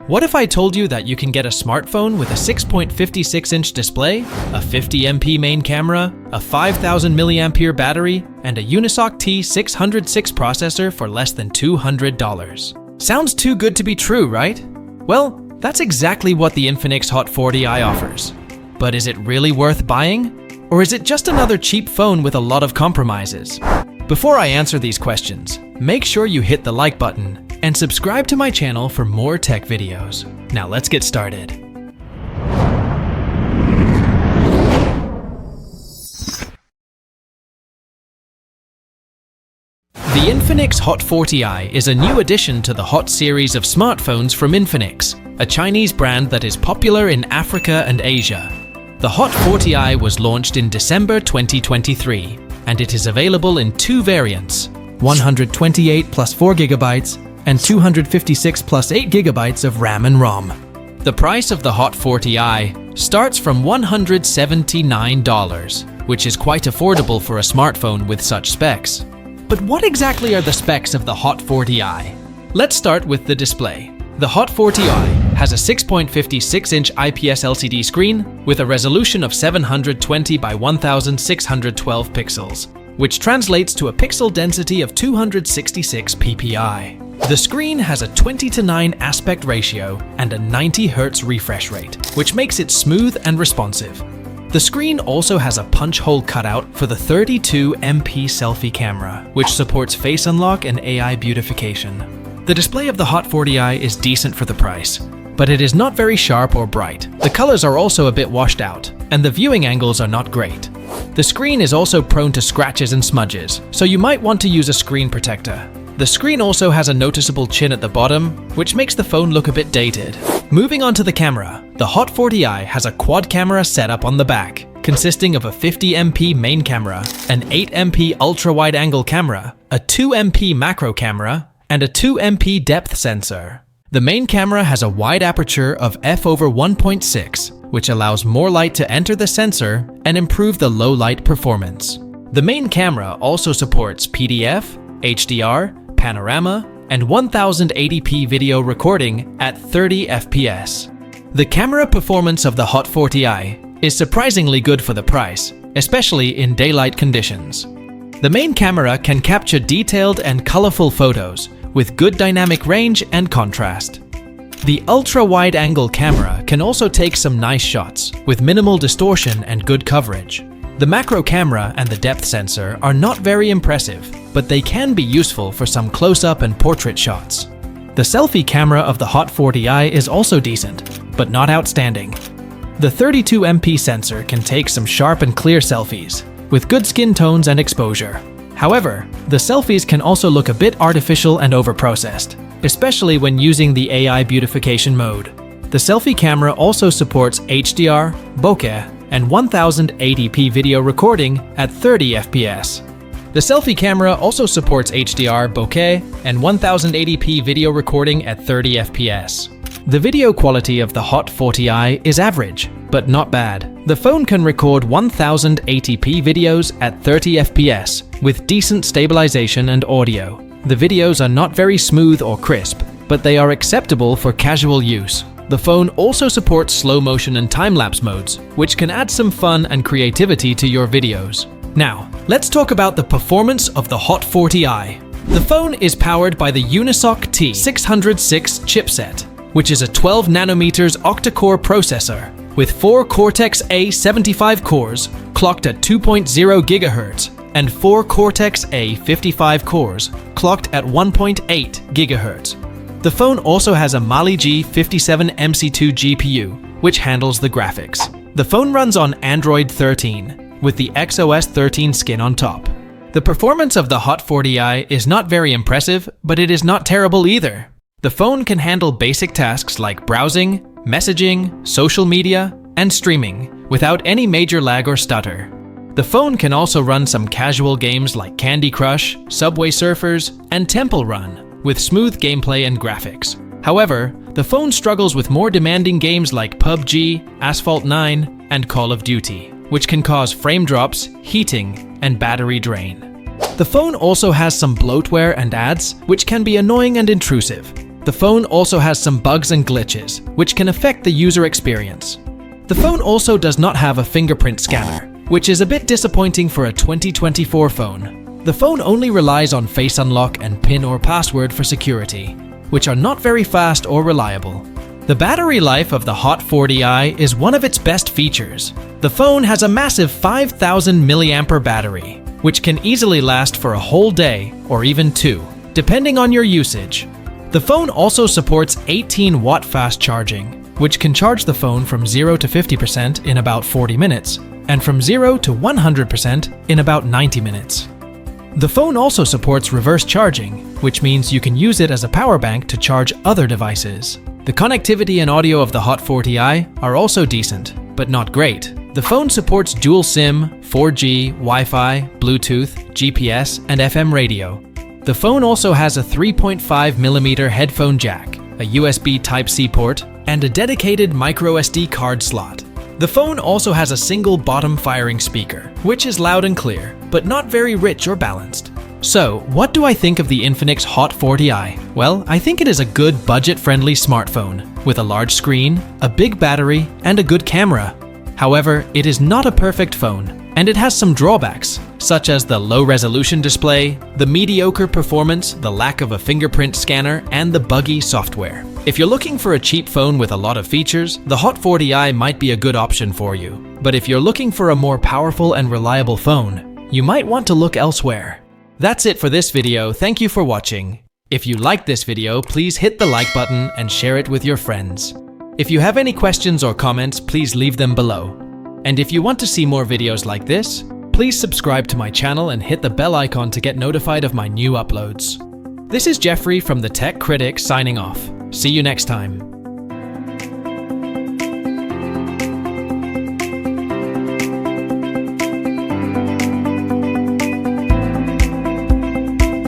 What if I told you that you can get a smartphone with a 6.56-inch display, a 50MP main camera, a 5000 mAh battery, and a Unisoc T606 processor for less than $200? Sounds too good to be true, right? Well, that's exactly what the Infinix Hot 40i offers. But is it really worth buying? Or is it just another cheap phone with a lot of compromises? Before I answer these questions, make sure you hit the like button and subscribe to my channel for more tech videos. Now let's get started. The Infinix Hot 40i is a new addition to the Hot series of smartphones from Infinix, a Chinese brand that is popular in Africa and Asia. The Hot 40i was launched in December 2023, and it is available in two variants, 128 plus 4GB and 256 plus 8GB of RAM and ROM. The price of the Hot 40i starts from $179, which is quite affordable for a smartphone with such specs. But what exactly are the specs of the Hot 40i? Let's start with the display. The Hot 40i has a 6.56-inch IPS LCD screen with a resolution of 720 by 1612 pixels, which translates to a pixel density of 266 ppi. The screen has a 20:9 aspect ratio and a 90 Hz refresh rate, which makes it smooth and responsive. The screen also has a punch hole cutout for the 32MP selfie camera, which supports face unlock and AI beautification. The display of the Hot 40i is decent for the price, but it is not very sharp or bright. The colors are also a bit washed out, and the viewing angles are not great. The screen is also prone to scratches and smudges, so you might want to use a screen protector. The screen also has a noticeable chin at the bottom, which makes the phone look a bit dated. Moving on to the camera, the Hot 40i has a quad camera setup on the back, consisting of a 50MP main camera, an 8MP ultra-wide-angle camera, a 2MP macro camera, and a 2MP depth sensor. The main camera has a wide aperture of f/1.6, which allows more light to enter the sensor and improve the low light performance. The main camera also supports PDF, HDR, panorama, and 1080p video recording at 30 FPS. The camera performance of the Hot 40i is surprisingly good for the price, especially in daylight conditions. The main camera can capture detailed and colorful photos with good dynamic range and contrast. The ultra-wide-angle camera can also take some nice shots with minimal distortion and good coverage. The macro camera and the depth sensor are not very impressive, but they can be useful for some close-up and portrait shots. The selfie camera of the Hot 40i is also decent, but not outstanding. The 32MP sensor can take some sharp and clear selfies, with good skin tones and exposure. However, the selfies can also look a bit artificial and overprocessed, especially when using the AI beautification mode. The selfie camera also supports HDR, bokeh, and 1080p video recording at 30 FPS. The selfie camera also supports HDR, bokeh, and 1080p video recording at 30 FPS. The video quality of the Hot 40i is average, but not bad. The phone can record 1080p videos at 30 FPS with decent stabilization and audio. The videos are not very smooth or crisp, but they are acceptable for casual use. The phone also supports slow motion and time-lapse modes, which can add some fun and creativity to your videos. Now, let's talk about the performance of the Hot 40i. The phone is powered by the Unisoc T606 chipset, which is a 12nm octa-core processor with 4 Cortex-A75 cores clocked at 2.0 GHz and 4 Cortex-A55 cores clocked at 1.8 GHz. The phone also has a Mali G57MC2 GPU, which handles the graphics. The phone runs on Android 13, with the XOS 13 skin on top. The performance of the Hot 40i is not very impressive, but it is not terrible either. The phone can handle basic tasks like browsing, messaging, social media, and streaming without any major lag or stutter. The phone can also run some casual games like Candy Crush, Subway Surfers, and Temple Run, with smooth gameplay and graphics. However, the phone struggles with more demanding games like PUBG, Asphalt 9, and Call of Duty, which can cause frame drops, heating, and battery drain. The phone also has some bloatware and ads, which can be annoying and intrusive. the phone also has some bugs and glitches, which can affect the user experience. The phone also does not have a fingerprint scanner, which is a bit disappointing for a 2024 phone. The phone only relies on face unlock and PIN or password for security, which are not very fast or reliable. The battery life of the Hot 40i is one of its best features. The phone has a massive 5,000 mAh battery, which can easily last for a whole day or even 2, depending on your usage. The phone also supports 18-watt fast charging, which can charge the phone from 0 to 50% in about 40 minutes, and from 0 to 100% in about 90 minutes. The phone also supports reverse charging, which means you can use it as a power bank to charge other devices. The connectivity and audio of the Hot 40i are also decent, but not great. The phone supports dual SIM, 4G, Wi-Fi, Bluetooth, GPS, and FM radio. The phone also has a 3.5mm headphone jack, a USB Type-C port, and a dedicated microSD card slot. The phone also has a single bottom firing speaker, which is loud and clear, but not very rich or balanced. So, what do I think of the Infinix Hot 40i? Well, I think it is a good budget-friendly smartphone, with a large screen, a big battery, and a good camera. However, it is not a perfect phone, and it has some drawbacks, such as the low-resolution display, the mediocre performance, the lack of a fingerprint scanner, and the buggy software. If you're looking for a cheap phone with a lot of features, the Hot 40i might be a good option for you. But if you're looking for a more powerful and reliable phone, you might want to look elsewhere. That's it for this video. Thank you for watching. If you liked this video, please hit the like button and share it with your friends. If you have any questions or comments, please leave them below. And if you want to see more videos like this, please subscribe to my channel and hit the bell icon to get notified of my new uploads. This is Jeffrey from the Tech Critic signing off. See you next time.